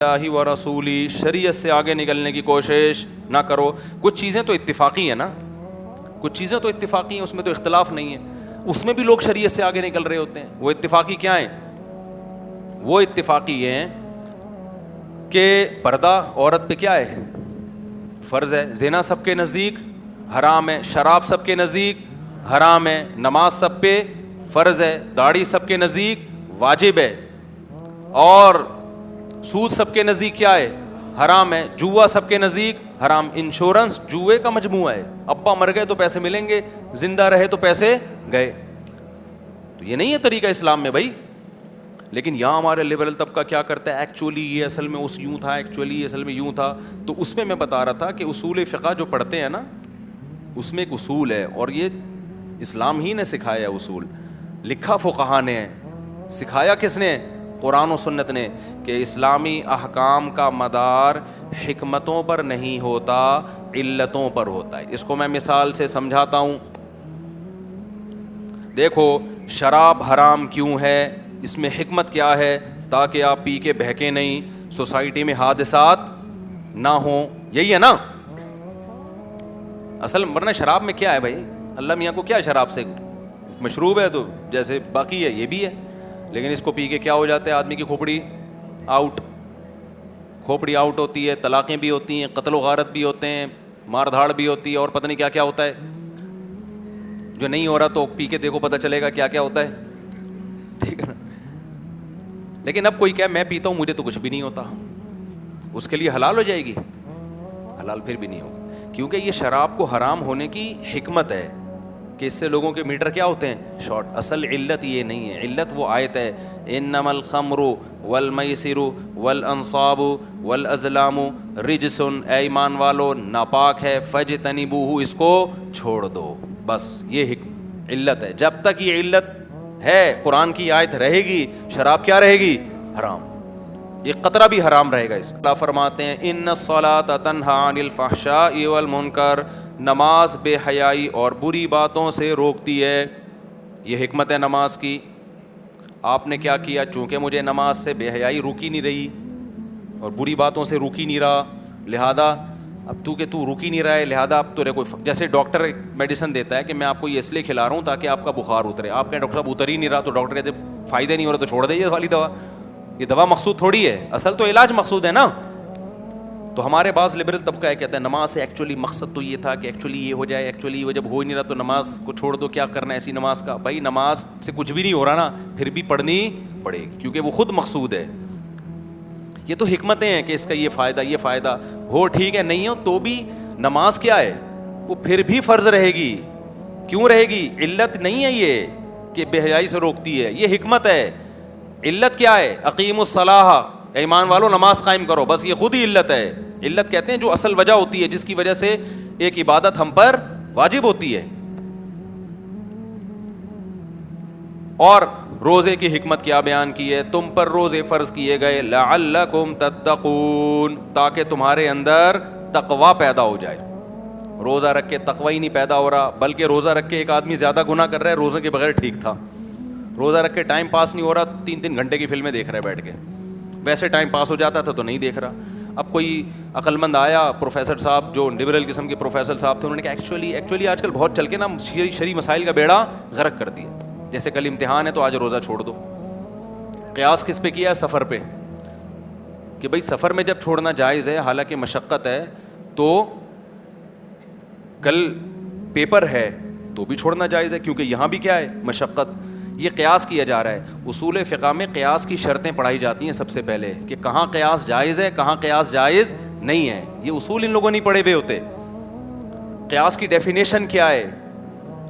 اللہ و رسولی، شریعت سے آگے نکلنے کی کوشش نہ کرو. کچھ چیزیں تو اتفاقی ہیں نا، کچھ چیزیں تو اتفاقی ہیں، اس میں تو اختلاف نہیں ہے. اس میں بھی لوگ شریعت سے آگے نکل رہے ہوتے ہیں. وہ اتفاقی کیا ہیں؟ وہ اتفاقی ہیں کہ پردہ عورت پہ کیا ہے؟ فرض ہے. زنا سب کے نزدیک حرام ہے، شراب سب کے نزدیک حرام ہے، نماز سب پہ فرض ہے، داڑھی سب کے نزدیک واجب ہے، اور سود سب کے نزدیک کیا ہے؟ حرام ہے. جوا سب کے نزدیک حرام. انشورنس جوئے کا مجموعہ ہے. ابا مر گئے تو پیسے ملیں گے، زندہ رہے تو پیسے گئے. تو یہ نہیں ہے طریقہ اسلام میں بھائی. لیکن یہاں ہمارے لبرل طبقہ کیا کرتا ہے؟ ایکچولی یہ اصل میں اس یوں تھا، ایکچولی یہ اصل میں یوں تھا. تو اس میں بتا رہا تھا کہ اصول فقہ جو پڑھتے ہیں نا، اس میں ایک اصول ہے، اور یہ اسلام ہی نے سکھایا ہے. اصول لکھا فقہا نے ہے، سکھایا کس نے؟ قرآن و سنت نے، کہ اسلامی احکام کا مدار حکمتوں پر نہیں ہوتا، علتوں پر ہوتا ہے. اس کو میں مثال سے سمجھاتا ہوں. دیکھو شراب حرام کیوں ہے، اس میں حکمت کیا ہے؟ تاکہ آپ پی کے بہکے نہیں، سوسائٹی میں حادثات نہ ہوں. یہی ہے نا اصل. ورنہ شراب میں کیا ہے بھائی؟ اللہ میاں کو کیا شراب سے؟ مشروب ہے تو جیسے باقی ہے یہ بھی ہے. لیکن اس کو پی کے کیا ہو جاتا ہے؟ آدمی کی کھوپڑی آؤٹ، کھوپڑی آؤٹ ہوتی ہے، طلاقیں بھی ہوتی ہیں، قتل و غارت بھی ہوتے ہیں، مار دھاڑ بھی ہوتی ہے، اور پتہ نہیں کیا کیا ہوتا ہے. جو نہیں ہو رہا تو پی کے دیکھو پتہ چلے گا کیا کیا ہوتا ہے. ٹھیک ہے نا. لیکن اب کوئی کہے میں پیتا ہوں مجھے تو کچھ بھی نہیں ہوتا، اس کے لیے حلال ہو جائے گی؟ حلال پھر بھی نہیں ہوگا، کیونکہ یہ شراب کو حرام ہونے کی حکمت ہے کہ اس سے لوگوں کے میٹر کیا ہوتے ہیں؟ شارٹ. اصل علت یہ نہیں ہے. علت وہ آیت ہے انما الخمر والمیسر والانصاب والازلام رجس، اے ایمان والو ناپاک ہے، فاجتنبوہ، اس کو چھوڑ دو. بس یہ علت ہے. جب تک یہ علت ہے، قرآن کی آیت رہے گی، شراب کیا رہے گی؟ حرام. یہ قطرہ بھی حرام رہے گا. اس اللہ فرماتے ہیں ان الصلاۃ تنہی عن الفحشاء والمنکر، نماز بے حیائی اور بری باتوں سے روکتی ہے. یہ حکمت ہے نماز کی. آپ نے کیا کیا؟ چونکہ مجھے نماز سے بے حیائی روکی نہیں رہی اور بری باتوں سے روکی نہیں رہا، لہذا اب تو روکی نہیں رہا ہے، لہذا اب تو کوئی، جیسے ڈاکٹر ایک میڈیسن دیتا ہے کہ میں آپ کو یہ اس لیے کھلا رہا ہوں تاکہ آپ کا بخار اترے. آپ کہیں ڈاکٹر صاحب اتر ہی نہیں رہا، تو ڈاکٹر کہتے فائدہ نہیں ہو رہا تو چھوڑ دے یہ والی دوا. یہ دوا مقصود تھوڑی ہے، اصل تو علاج مقصود ہے نا. تو ہمارے بعض لبرل طبقہ ہے کہتا ہے نماز سے ایکچولی مقصد تو یہ تھا کہ ایکچولی یہ ہو جائے، ایکچولی وہ جب ہو ہی نہیں رہا تو نماز کو چھوڑ دو، کیا کرنا ہے ایسی نماز کا؟ بھائی نماز سے کچھ بھی نہیں ہو رہا نا، پھر بھی پڑھنی پڑے گی کیونکہ وہ خود مقصود ہے. یہ تو حکمتیں ہیں کہ اس کا یہ فائدہ ہو، ٹھیک ہے، نہیں ہو تو بھی نماز کیا ہے؟ وہ پھر بھی فرض رہے گی. کیوں رہے گی؟ علت نہیں ہے یہ کہ بے حیائی سے روکتی ہے، یہ حکمت ہے. علت کیا ہے؟ اقیم الصلاۃ، ایمان والو نماز قائم کرو. بس یہ خود ہی علت ہے. علت کہتے ہیں جو اصل وجہ ہوتی ہے جس کی وجہ سے ایک عبادت ہم پر واجب ہوتی ہے. اور روزے کی حکمت کیا بیان کی ہے؟ تم پر روزے فرض کیے گئے لعلکم تتقون، تاکہ تمہارے اندر تقوی پیدا ہو جائے. روزہ رکھ کے تقوی ہی نہیں پیدا ہو رہا، بلکہ روزہ رکھ کے ایک آدمی زیادہ گناہ کر رہا ہے، روزے کے بغیر ٹھیک تھا. روزہ رکھ کے ٹائم پاس نہیں ہو رہا، 3 گھنٹے کی فلمیں دیکھ رہا ہے بیٹھ کے. ویسے ٹائم پاس ہو جاتا تھا تو نہیں دیکھ رہا. اب کوئی عقل مند آیا، پروفیسر صاحب جو لبرل قسم کے پروفیسر صاحب تھے، انہوں نے کہا ایکچولی آج کل بہت چل کے نا شرعی مسائل کا بیڑا غرق کر دیا. جیسے کل امتحان ہے تو آج روزہ چھوڑ دو. قیاس کس پہ کیا ہے؟ سفر پہ. کہ بھائی سفر میں جب چھوڑنا جائز ہے، حالانکہ مشقت ہے، تو کل پیپر ہے تو بھی چھوڑنا جائز ہے کیونکہ یہاں بھی کیا ہے؟ مشقت. یہ قیاس کیا جا رہا ہے. اصول فقہ میں قیاس کی شرطیں پڑھائی جاتی ہیں سب سے پہلے، کہ کہاں قیاس جائز ہے، کہاں قیاس جائز نہیں ہے. یہ اصول ان لوگوں نہیں پڑھے ہوئے ہوتے. قیاس کی ڈیفینیشن کیا ہے؟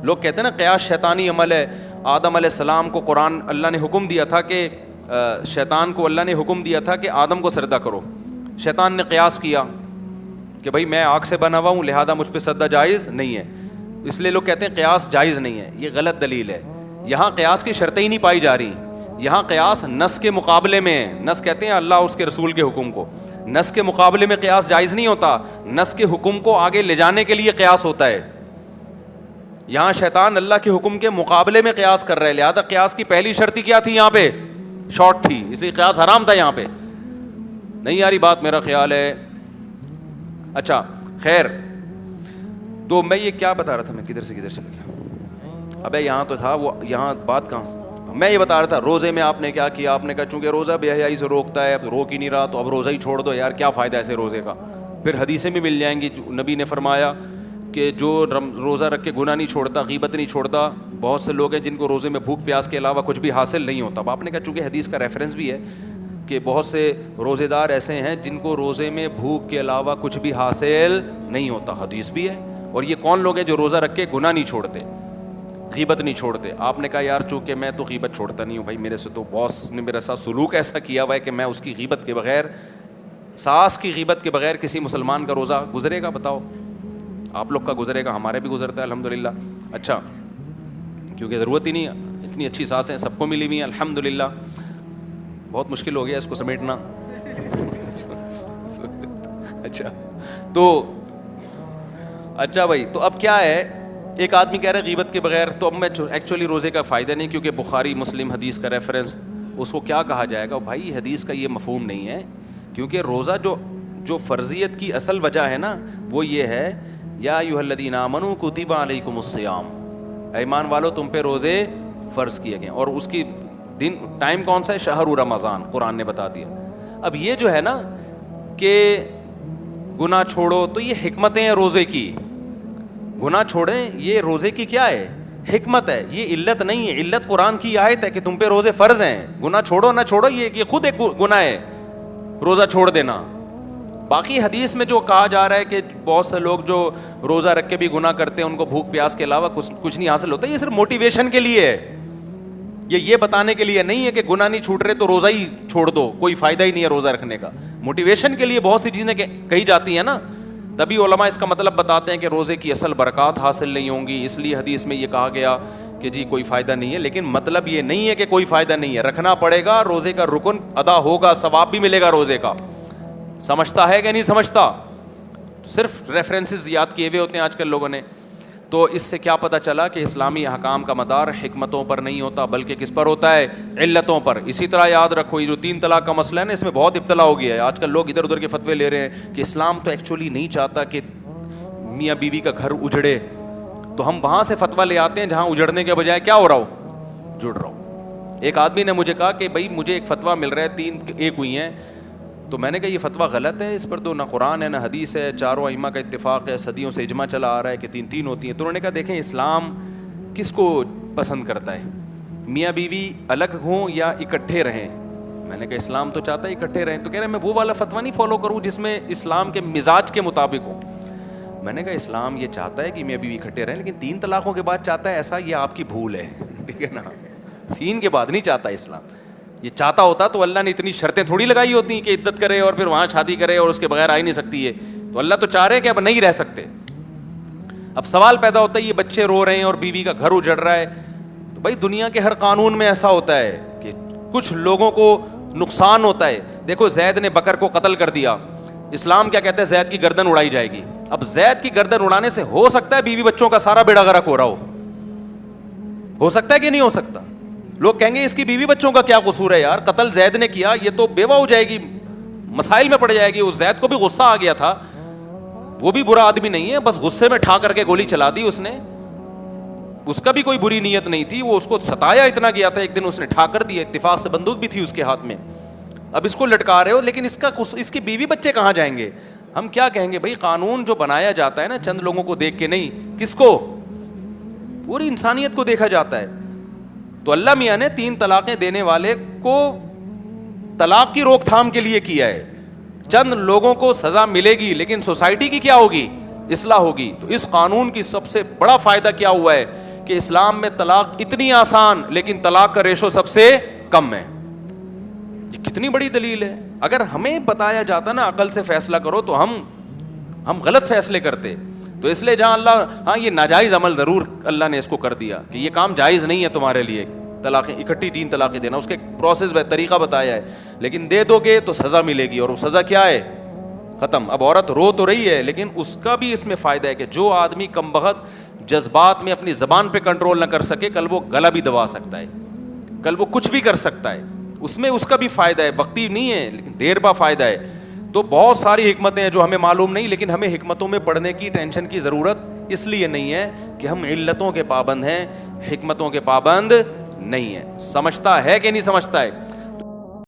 لوگ کہتے ہیں نا قیاس شیطانی عمل ہے. آدم علیہ السلام کو قرآن اللہ نے حکم دیا تھا کہ شیطان کو اللہ نے حکم دیا تھا کہ آدم کو سجدہ کرو. شیطان نے قیاس کیا کہ بھائی میں آگ سے بنا ہوا ہوں لہذا مجھ پہ سجدہ جائز نہیں ہے، اس لیے لوگ کہتے ہیں قیاس جائز نہیں ہے. یہ غلط دلیل ہے. یہاں قیاس کی شرطیں ہی نہیں پائی جا رہی. یہاں قیاس نص کے مقابلے میں ہے. نص کہتے ہیں اللہ اور اس کے رسول کے حکم کو. نص کے مقابلے میں قیاس جائز نہیں ہوتا. نص کے حکم کو آگے لے جانے کے لیے قیاس ہوتا ہے. یہاں شیطان اللہ کے حکم کے مقابلے میں قیاس کر رہا ہے، لہذا قیاس کی پہلی شرط کیا تھی؟ یہاں پہ شارٹ تھی، اس لیے قیاس حرام تھا یہاں پہ. نہیں آ رہی بات میرا خیال ہے. اچھا خیر, تو میں یہ کیا بتا رہا تھا, میں کدھر سے کدھر چلا گیا, ابے یہاں تو تھا وہ, یہاں بات کہاں سے, میں یہ بتا رہا تھا روزے میں آپ نے کیا کیا, آپ نے کہا چونکہ روزہ بے حیائی سے روکتا ہے, اب روک ہی نہیں رہا تو اب روزہ ہی چھوڑ دو یار, کیا فائدہ ایسے روزے کا. پھر حدیثیں بھی مل جائیں گی, نبی نے فرمایا کہ جو روزہ رکھ کے گناہ نہیں چھوڑتا, غیبت نہیں چھوڑتا, بہت سے لوگ ہیں جن کو روزے میں بھوک پیاس کے علاوہ کچھ بھی حاصل نہیں ہوتا. اب آپ نے کہا چونکہ حدیث کا ریفرنس بھی ہے کہ بہت سے روزے دار ایسے ہیں جن کو روزے میں بھوک کے علاوہ کچھ بھی حاصل نہیں ہوتا, حدیث بھی ہے. اور یہ کون لوگ ہیں جو روزہ رکھ کے گناہ نہیں چھوڑتے, غیبت نہیں چھوڑتے. آپ نے کہا یار چونکہ میں تو غیبت چھوڑتا نہیں ہوں بھائی, میرے سے تو باس نے میرے ساتھ سلوک ایسا کیا ہوا ہے کہ میں اس کی غیبت کے بغیر, ساس کی غیبت کے بغیر کسی مسلمان کا روزہ گزرے گا؟ بتاؤ. آپ لوگ کا گزرے گا, ہمارے بھی گزرتا ہے الحمدللہ. اچھا, کیونکہ ضرورت ہی نہیں, اتنی اچھی سانسیں سب کو ملی ہوئی ہیں الحمدللہ. بہت مشکل ہو گیا اس کو سمیٹنا. اچھا تو اچھا بھائی, تو اب کیا ہے, ایک آدمی کہہ رہا ہے غیبت کے بغیر, تو اب میں ایکچولی روزے کا فائدہ نہیں, کیونکہ بخاری مسلم حدیث کا ریفرنس, اس کو کیا کہا جائے گا بھائی, حدیث کا یہ مفہوم نہیں ہے. کیونکہ روزہ جو فرضیت کی اصل وجہ ہے نا, وہ یہ ہے یا ایھا الذین آمنوا کتب علیکم الصیام, ایمان والو تم پہ روزے فرض کیے گئے, اور اس کی دن ٹائم کون سا ہے, شہر رمضان, قرآن نے بتا دیا. اب یہ جو ہے نا کہ گناہ چھوڑو, تو یہ حکمتیں ہیں روزے کی, گناہ چھوڑیں, یہ روزے کی کیا ہے, حکمت ہے, یہ علت نہیں ہے. علت قرآن کی آیت ہے کہ تم پہ روزے فرض ہیں, گناہ چھوڑو نہ چھوڑو, یہ خود ایک گناہ ہے روزہ چھوڑ دینا. باقی حدیث میں جو کہا جا رہا ہے کہ بہت سے لوگ جو روزہ رکھ کے بھی گناہ کرتے ہیں ان کو بھوک پیاس کے علاوہ کچھ نہیں حاصل ہوتا, یہ صرف موٹیویشن کے لیے ہے, یہ بتانے کے لیے نہیں ہے کہ گناہ نہیں چھوٹ رہے تو روزہ ہی چھوڑ دو, کوئی فائدہ ہی نہیں ہے روزہ رکھنے کا. موٹیویشن کے لیے بہت سی چیزیں کہی جاتی ہیں نا, تبھی علماء اس کا مطلب بتاتے ہیں کہ روزے کی اصل برکات حاصل نہیں ہوں گی, اس لیے حدیث میں یہ کہا گیا کہ جی کوئی فائدہ نہیں ہے. لیکن مطلب یہ نہیں ہے کہ کوئی فائدہ نہیں ہے, رکھنا پڑے گا, روزے کا رکن ادا ہوگا, ثواب بھی ملے گا روزے کا. سمجھتا ہے کہ نہیں سمجھتا؟ صرف ریفرنسز یاد کیے ہوئے ہوتے ہیں آج کل لوگوں نے. تو اس سے کیا پتہ چلا کہ اسلامی احکام کا مدار حکمتوں پر نہیں ہوتا بلکہ کس پر ہوتا ہے, علتوں پر. اسی طرح یاد رکھو, یہ جو 3 طلاق کا مسئلہ ہے نا, اس میں بہت ابتلا ہو گیا ہے. آج کل لوگ ادھر ادھر کے فتوے لے رہے ہیں کہ اسلام تو ایکچولی نہیں چاہتا کہ میاں بیوی کا گھر اجڑے, تو ہم وہاں سے فتویٰ لے آتے ہیں جہاں اجڑنے کے بجائے کیا ہو رہا ہو, جڑ رہا ہو. ایک آدمی نے مجھے کہا کہ بھائی مجھے ایک فتویٰ مل رہا ہے 3 ایک ہوئی ہیں, تو میں نے کہا یہ فتویٰ غلط ہے, اس پر تو نہ قرآن ہے نہ حدیث ہے, چاروں ائمہ کا اتفاق ہے, صدیوں سے اجماع چلا آ رہا ہے کہ 3 ہوتی ہیں. تو انہوں نے کہا دیکھیں اسلام کس کو پسند کرتا ہے, میاں بیوی الگ ہوں یا اکٹھے رہیں؟ میں نے کہا اسلام تو چاہتا ہے اکٹھے رہیں. تو کہہ رہے ہیں میں وہ والا فتویٰ نہیں فالو کروں جس میں اسلام کے مزاج کے مطابق ہو. میں نے کہا اسلام یہ چاہتا ہے کہ میاں بیوی اکٹھے رہیں, لیکن 3 طلاقوں کے بعد چاہتا ہے ایسا, یہ آپ کی بھول ہے, ٹھیک ہے نا. 3 کے بعد نہیں چاہتا اسلام. یہ چاہتا ہوتا تو اللہ نے اتنی شرطیں تھوڑی لگائی ہوتی کہ عدت کرے اور پھر وہاں شادی کرے اور اس کے بغیر آ ہی نہیں سکتی ہے. تو اللہ تو چاہ رہے کہ اب نہیں رہ سکتے. اب سوال پیدا ہوتا ہے یہ بچے رو رہے ہیں اور بیوی کا گھر اجڑ رہا ہے, تو بھائی دنیا کے ہر قانون میں ایسا ہوتا ہے کہ کچھ لوگوں کو نقصان ہوتا ہے. دیکھو زید نے بکر کو قتل کر دیا, اسلام کیا کہتا ہے, زید کی گردن اڑائی جائے گی. اب زید کی گردن اڑانے سے ہو سکتا ہے بیوی بچوں کا سارا بیڑا غرق ہو رہا ہو سکتا ہے کہ نہیں ہو سکتا؟ لوگ کہیں گے اس کی بیوی بچوں کا کیا قصور ہے یار, قتل زید نے کیا, یہ تو بیوہ ہو جائے گی, مسائل میں پڑ جائے گی. اس زید کو بھی غصہ آ گیا تھا, وہ بھی برا آدمی نہیں ہے, بس غصے میں ٹھا کر کے گولی چلا دی اس نے, اس کا بھی کوئی بری نیت نہیں تھی, وہ اس کو ستایا اتنا گیا تھا, ایک دن اس نے ٹھا کر دیا, اتفاق سے بندوق بھی تھی اس کے ہاتھ میں. اب اس کو لٹکا رہے ہو, لیکن اس کی بیوی بچے کہاں جائیں گے؟ ہم کیا کہیں گے بھائی قانون جو بنایا جاتا ہے نا چند لوگوں کو دیکھ کے نہیں, کس کو, پوری انسانیت کو دیکھا جاتا ہے. تو اللہ میاں نے 3 طلاقیں دینے والے کو طلاق کی روک تھام کے لیے کیا ہے. چند لوگوں کو سزا ملے گی لیکن سوسائٹی کی کیا ہوگی, اصلاح ہوگی. تو اس قانون کی سب سے بڑا فائدہ کیا ہوا ہے کہ اسلام میں طلاق اتنی آسان لیکن طلاق کا ریشو سب سے کم ہے. یہ کتنی بڑی دلیل ہے. اگر ہمیں بتایا جاتا نا عقل سے فیصلہ کرو تو ہم غلط فیصلے کرتے. تو اس لیے جہاں اللہ, ہاں یہ ناجائز عمل ضرور اللہ نے اس کو کر دیا کہ یہ کام جائز نہیں ہے تمہارے لیے, طلاقیں اکٹھی 3 طلاقیں دینا, اس کے پروسیس طریقہ بتایا ہے, لیکن دے دو گے تو سزا ملے گی, اور وہ سزا کیا ہے, ختم. اب عورت رو تو رہی ہے لیکن اس کا بھی اس میں فائدہ ہے کہ جو آدمی کم بخت جذبات میں اپنی زبان پہ کنٹرول نہ کر سکے, کل وہ گلا بھی دبا سکتا ہے, کل وہ کچھ بھی کر سکتا ہے. اس میں اس کا بھی فائدہ ہے, وقتی نہیں ہے لیکن دیر پا فائدہ ہے. تو بہت ساری حکمتیں ہیں جو ہمیں معلوم نہیں, لیکن ہمیں حکمتوں میں پڑھنے کی ٹینشن کی ضرورت اس لیے نہیں ہے کہ ہم علتوں کے پابند ہیں, حکمتوں کے پابند نہیں ہے. سمجھتا ہے کہ نہیں سمجھتا ہے؟